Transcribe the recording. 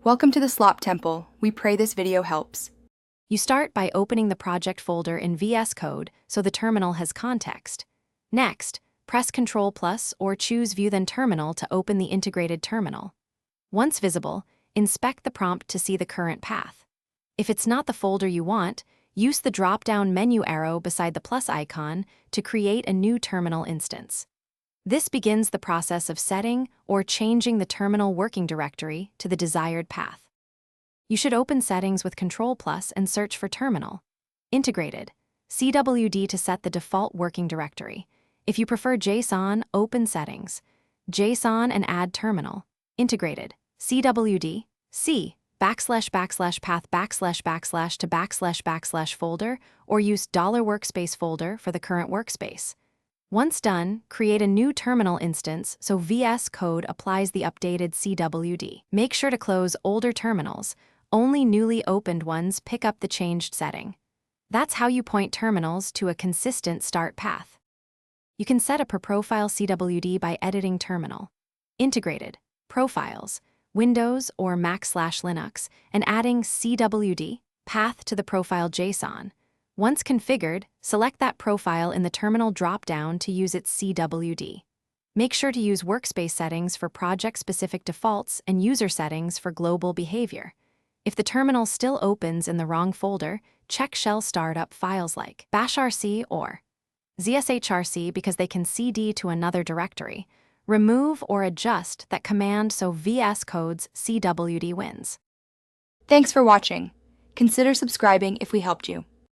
Welcome to the Slop Temple. We pray this video helps. You start by opening the project folder in Vscode so the terminal has context. Next, press Ctrl+ or choose View then Terminal to open the integrated terminal. Once visible, inspect the prompt to see the current path. If it's not the folder you want, use the drop-down menu arrow beside the plus icon to create a new terminal instance. This begins the process of setting or changing the terminal working directory to the desired path. You should open Settings with Ctrl+ and search for Terminal. Integrated. CWD to set the default working directory. If you prefer JSON, open Settings. JSON and add Terminal. Integrated. CWD. C. \\path \/ to \/ folder, or use $workspace folder for the current workspace. Once done, create a new terminal instance so Vscode applies the updated CWD. Make sure to close older terminals. Only newly opened ones pick up the changed setting. That's how you point terminals to a consistent start path. You can set a per profile CWD by editing Terminal. Integrated. Profiles. Windows or Mac/Linux, and adding CWD, path to the profile JSON. Once configured, select that profile in the terminal drop-down to use its CWD. Make sure to use workspace settings for project-specific defaults and user settings for global behavior. If the terminal still opens in the wrong folder, check shell startup files like bashrc or zshrc because they can cd to another directory. Remove or adjust that command so Vscode's CWD wins. Thanks for watching. Consider subscribing if we helped you.